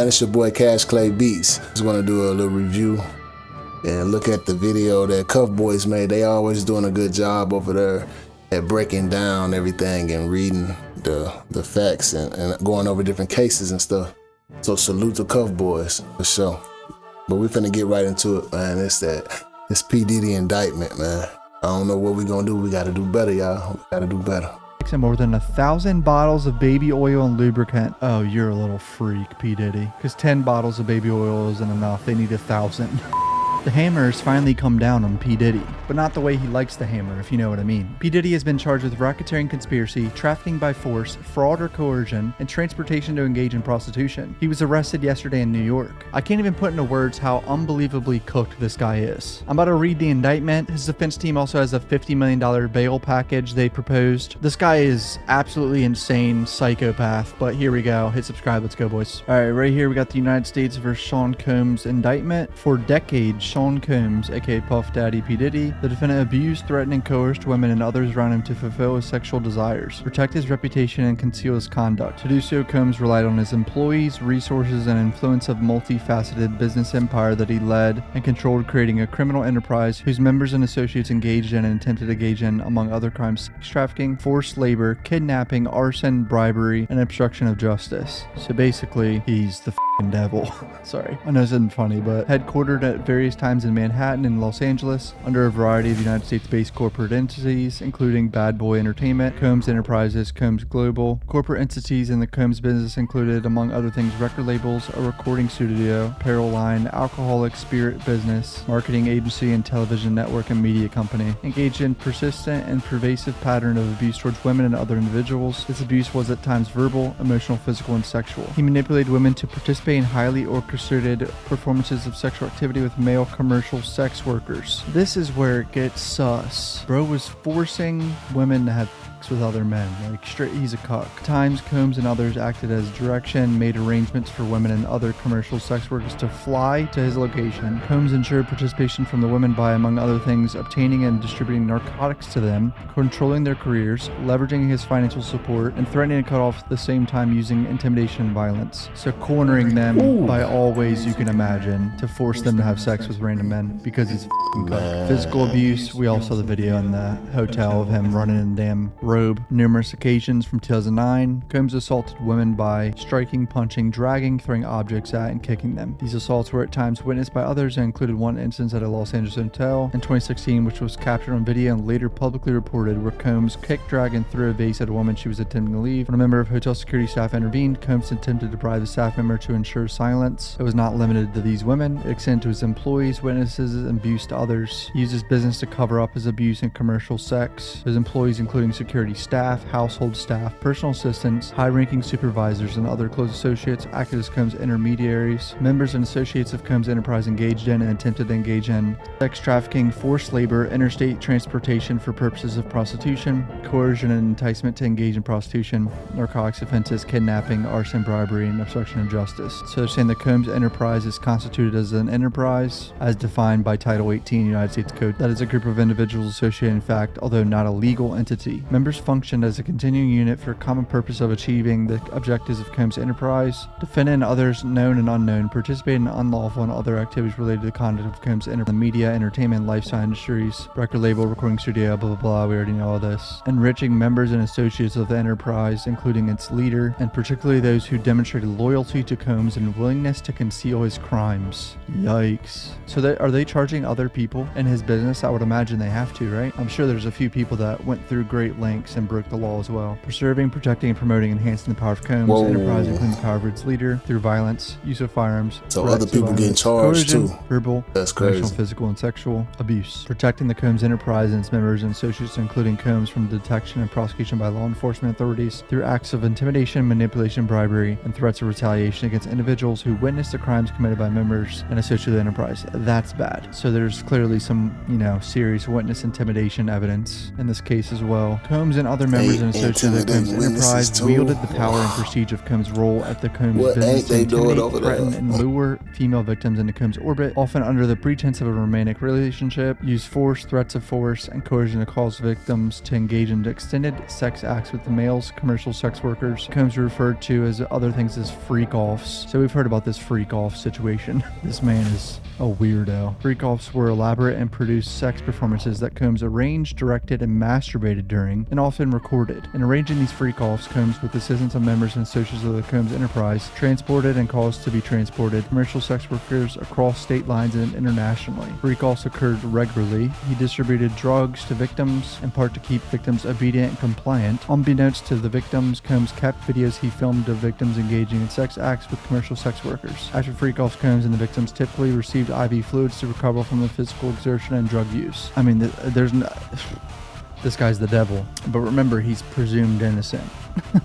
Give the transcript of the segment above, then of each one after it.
And it's your boy Cash Clay Beats. Just want to do a little review and look at the video that Cuff Boys made. They always doing a good job over there at breaking down everything and reading the facts and going over different cases and stuff. So salute to Cuff Boys for sure. But we finna get right into it, man. It's P. Diddy indictment, man. I don't know what we gonna do. We gotta do better, y'all. We gotta do better. And more than 1,000 bottles of baby oil and lubricant. Oh, you're a little freak, P. Diddy. Because 10 bottles of baby oil isn't enough. They need 1,000. The hammers finally come down on P. Diddy, but not the way he likes to hammer, if you know what I mean. P. Diddy has been charged with racketeering conspiracy, trafficking by force, fraud or coercion, and transportation to engage in prostitution. He was arrested yesterday in New York. I can't even put into words how unbelievably cooked this guy is. I'm about to read the indictment. His defense team also has a $50 million bail package they proposed. This guy is absolutely insane, psychopath, but here we go. Hit subscribe. Let's go, boys. All right, right here we got the United States versus Sean Combs indictment. For decades, Sean Combs, aka Puff Daddy P. Diddy, the defendant abused, threatened, and coerced women and others around him to fulfill his sexual desires, protect his reputation, and conceal his conduct. To do so, Combs relied on his employees, resources, and influence of multifaceted business empire that he led and controlled, creating a criminal enterprise whose members and associates engaged in and attempted to engage in, among other crimes, sex trafficking, forced labor, kidnapping, arson, bribery, and obstruction of justice. So basically, he's the devil. Sorry, I know this isn't funny, but headquartered at various times in Manhattan and Los Angeles under a variety of United States-based corporate entities, including Bad Boy Entertainment, Combs Enterprises, Combs Global. Corporate entities in the Combs business included, among other things, record labels, a recording studio, apparel line, alcoholic spirit business, marketing agency, and television network and media company. Engaged in persistent and pervasive pattern of abuse towards women and other individuals. This abuse was at times verbal, emotional, physical, and sexual. He manipulated women to participate in highly orchestrated performances of sexual activity with male commercial sex workers. This is where it gets sus. Bro was forcing women to have sex with other men. Like, straight, he's a cuck. At times, Combs and others acted as direction, made arrangements for women and other commercial sex workers to fly to his location. Combs ensured participation from the women by, among other things, obtaining and distributing narcotics to them, controlling their careers, leveraging his financial support, and threatening to cut off at the same time using intimidation and violence. So cornering them by all ways you can imagine to force them to have sex with random men because he's f***ing cuck. Physical abuse. We all saw the video in the hotel of him running in the damn robe. Numerous occasions from 2009, Combs assaulted women by striking, punching, dragging, throwing objects at, and kicking them. These assaults were at times witnessed by others and included one instance at a Los Angeles hotel in 2016, which was captured on video and later publicly reported, where Combs kicked, dragged, and threw a vase at a woman she was attempting to leave. When a member of hotel security staff intervened, Combs attempted to bribe the staff member to ensure silence. It was not limited to these women. It extended to his employees, witnesses, and abuse to others. He used his business to cover up his abuse and commercial sex. His employees, including security staff, household staff, personal assistants, high-ranking supervisors, and other close associates, acted as Combs intermediaries. Members and associates of Combs Enterprise engaged in and attempted to engage in sex trafficking, forced labor, interstate transportation for purposes of prostitution, coercion and enticement to engage in prostitution, narcotics offenses, kidnapping, arson, bribery, and obstruction of justice. So they're saying the Combs Enterprise is constituted as an enterprise as defined by Title 18 United States Code. That is a group of individuals associated in fact, although not a legal entity. Members functioned as a continuing unit for a common purpose of achieving the objectives of Combs Enterprise. Defendant and others, known and unknown, participated in unlawful and other activities related to the conduct of Combs Enterprise, the media, entertainment, lifestyle industries, record label, recording studio, blah, blah, blah. We already know all this. Enriching members and associates of the enterprise, including its leader, and particularly those who demonstrated loyalty to Combs and willingness to conceal his crimes. Yikes. So are they charging other people in his business? I would imagine they have to, right? I'm sure there's a few people that went through great lengths and broke the law as well. Preserving, protecting, and promoting, enhancing the power of Combs Enterprise, including the power of its leader through violence, use of firearms. So other people getting charged coercion, too. Verbal, that's crazy. Emotional, physical, and sexual abuse. Protecting the Combs Enterprise and its members and associates, including Combs, from detection and prosecution by law enforcement authorities through acts of intimidation, manipulation, bribery, and threats of retaliation against individuals who witnessed the crimes committed by members and associates of the enterprise. That's bad. So there's clearly some, serious witness intimidation evidence in this case as well. Combs Combs and other members and associates of the Combs enterprise too. wielded the power and prestige of Combs' role at the Combs What business ain't to they doing intimidate, over threaten, there? and lure female victims into Combs' orbit, often under the pretense of a romantic relationship, use force, threats of force, and coercion to cause victims to engage in extended sex acts with the males, commercial sex workers. Combs referred to as other things as freak-offs. So we've heard about this freak-off situation. This man is a weirdo. Freak-offs were elaborate and produced sex performances that Combs arranged, directed, and masturbated during, and often recorded. In arranging these freak-offs, Combs, with the assistance of members and associates of the Combs enterprise, transported and caused to be transported commercial sex workers across state lines and internationally. Freak-offs occurred regularly. He distributed drugs to victims, in part to keep victims obedient and compliant. Unbeknownst to the victims, Combs kept videos he filmed of victims engaging in sex acts with commercial sex workers. After freak-offs, Combs and the victims typically received IV fluids to recover from the physical exertion and drug use. I mean, there's no... This guy's the devil. But remember, he's presumed innocent.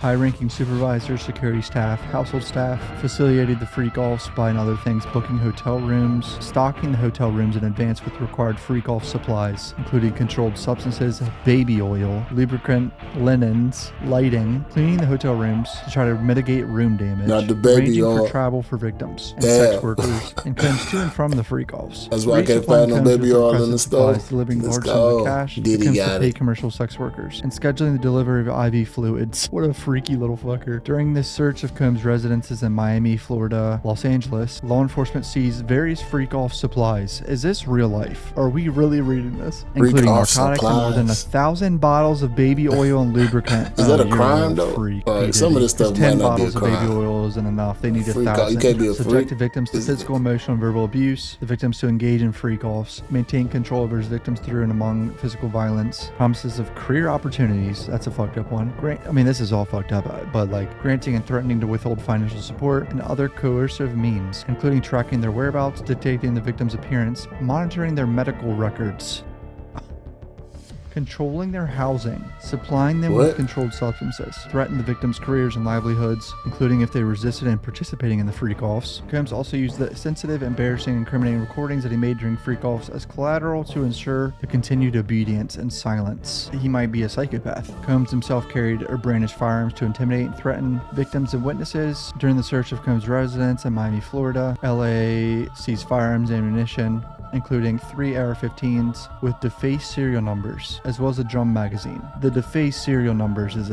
High-ranking supervisors, security staff, household staff facilitated the freak-offs by, and other things, booking hotel rooms, stocking the hotel rooms in advance with required freak-off supplies, including controlled substances, baby oil, lubricant, linens, lighting, cleaning the hotel rooms to try to mitigate room damage, Not the baby arranging oil. for travel for victims and Damn. sex workers, and Combs to and from the freak-offs. That's why I can't Resupplying find no Combs baby with oil in requested the store. supplies, delivering Let's large sums of go. cash Diddy to Combs got to pay it. commercial sex workers, and scheduling the delivery of IV fluids. What a freaky little fucker. During this search of Combs' residences in Miami, Florida, Los Angeles, law enforcement seized various freak-off supplies. Is this real life? Are we really reading this? Including Freak-off narcotics and more than supplies. 1,000 bottles of baby oil and lubricant. Is that a you're crime, little though? freak, All right, P. some of Diddy. this stuff Just might 10 not be a bottles of baby crime. oil isn't enough. They need Freak-off. 1,000. You can't be a freak. Subjected victims to physical, emotional, and verbal abuse. The victims to engage in freak-offs. Maintain control over his victims through and among physical violence. Promises of career opportunities. That's a fucked up one. This is all fucked up, but like granting and threatening to withhold financial support and other coercive means, including tracking their whereabouts, dictating the victim's appearance, monitoring their medical records, controlling their housing, supplying them with What? controlled substances, threaten the victims' careers and livelihoods, including if they resisted in participating in the freak-offs. Combs also used the sensitive, embarrassing, and incriminating recordings that he made during freak-offs as collateral to ensure the continued obedience and silence. He might be a psychopath. Combs himself carried or brandished firearms to intimidate and threaten victims and witnesses. During the search of Combs' residence in Miami, Florida, LA seized firearms and ammunition, including 3 AR-15s with defaced serial numbers, as well as a drum magazine. The defaced serial numbers is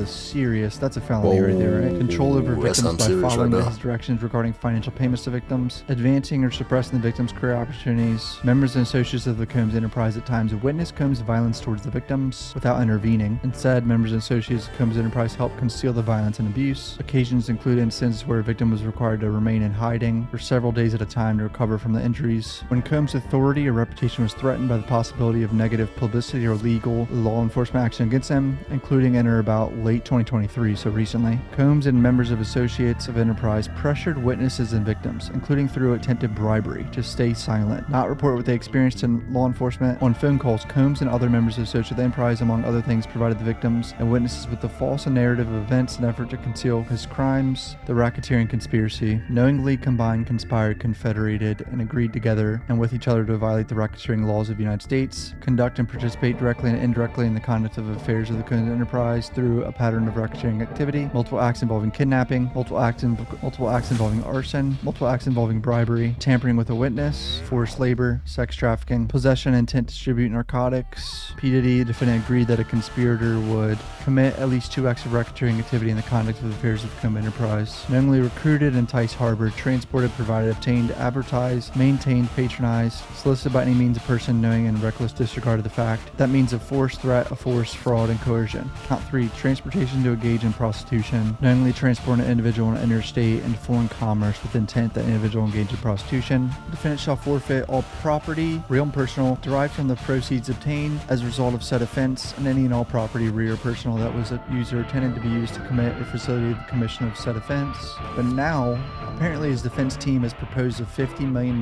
that's a felony right there, right? Control over That victims sounds by serious following right now. his directions regarding financial payments to victims, advancing or suppressing the victim's career opportunities. Members and associates of the Combs enterprise at times witnessed Combs' violence towards the victims without intervening. Instead, members and associates of Combs enterprise helped conceal the violence and abuse. Occasions include instances where a victim was required to remain in hiding for several days at a time to recover from the injuries. When Combs' authority or reputation was threatened by the possibility of negative publicity or legal law enforcement action against him, including in or about late 2023, so recently, Combs and members of associates of enterprise pressured witnesses and victims, including through attempted bribery, to stay silent, not report what they experienced in law enforcement. On phone calls, Combs and other members of associates of the enterprise, among other things, provided the victims and witnesses with the false narrative of events in an effort to conceal his crimes. The racketeering conspiracy knowingly combined, conspired, confederated, and agreed together and with each other to violate the racketeering laws of the United States, conduct and participate directly and indirectly in the conduct of affairs of the Combs enterprise through a pattern of racketeering activity, multiple acts involving kidnapping, multiple acts involving arson, multiple acts involving bribery, tampering with a witness, forced labor, sex trafficking, possession and intent to distribute narcotics. P. Diddy, the defendant, agreed that a conspirator would commit at least 2 acts of racketeering activity in the conduct of the affairs of the Combs enterprise. Knowingly recruited, enticed, harbored, transported, provided, obtained, advertised, maintained, patronized, solicited by any means a person knowing in reckless disregard of the fact. That means of force, threat, of force, fraud, and coercion. Count 3, transportation to engage in prostitution. Knowingly transport an individual in interstate and foreign commerce with intent that individual engage in prostitution. The defendant shall forfeit all property, real and personal, derived from the proceeds obtained as a result of said offense, and any and all property, real or personal, that was used or intended to be used to commit or facilitate the commission of said offense. But now, apparently his defense team has proposed a $50 million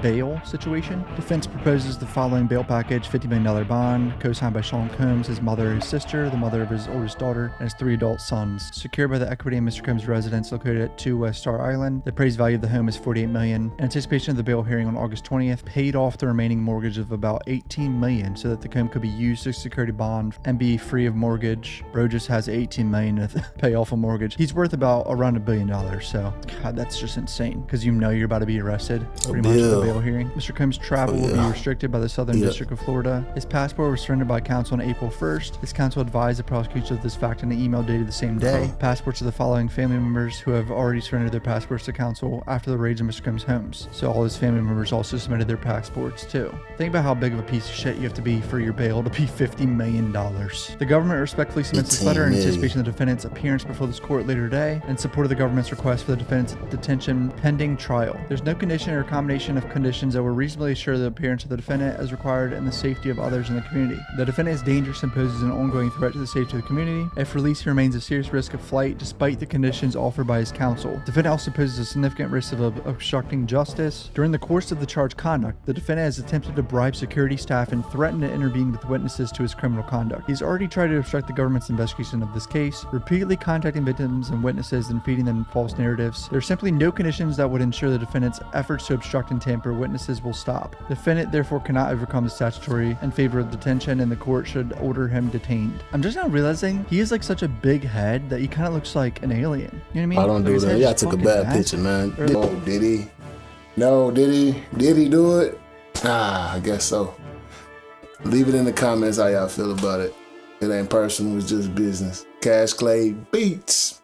bail situation investigation. Defense proposes the following bail package: $50 million bond, co-signed by Sean Combs, his mother, his sister, the mother of his oldest daughter, and his 3 adult sons. Secured by the equity in Mr. Combs' residence located at 2 West Star Island. The appraised value of the home is $48 million. In anticipation of the bail hearing on August 20th, paid off the remaining mortgage of about $18 million so that the home could be used as a security bond and be free of mortgage. Bro just has $18 million to pay off a mortgage. He's worth about around $1 billion. So, God, that's just insane. Because you know you're about to be arrested pretty much in the bail hearing. Mr. Combs' travel will be restricted by the Southern District of Florida. His passport was surrendered by counsel on April 1st. His counsel advised the prosecution of this fact in an email dated the same day. Passports of the following family members who have already surrendered their passports to counsel after the raids on Mr. Combs' homes. So all his family members also submitted their passports too. Think about how big of a piece of shit you have to be for your bail to be $50 million. The government respectfully submits this letter in anticipation of the defendant's appearance before this court later today and in support of the government's request for the defendant's detention pending trial. There's no condition or combination of conditions that will reasonably assure the appearance of the defendant as required and the safety of others in the community. The defendant is dangerous and poses an ongoing threat to the safety of the community. If released, he remains a serious risk of flight despite the conditions offered by his counsel. The defendant also poses a significant risk of obstructing justice. During the course of the charged conduct, the defendant has attempted to bribe security staff and threatened to intervene with witnesses to his criminal conduct. He's already tried to obstruct the government's investigation of this case, repeatedly contacting victims and witnesses and feeding them false narratives. There are simply no conditions that would ensure the defendant's efforts to obstruct and tamper witnesses will stop. The defendant therefore cannot overcome the statutory in favor of detention, and the court should order him detained. I'm just now realizing he is like such a big head that he kind of looks like an alien. You know what I mean? I don't do that. Yeah, I took a bad picture, man. Oh, did he? No, did he? Did he do it? I guess so. Leave it in the comments how y'all feel about it. It ain't personal, it's just business. Cashclaybeats.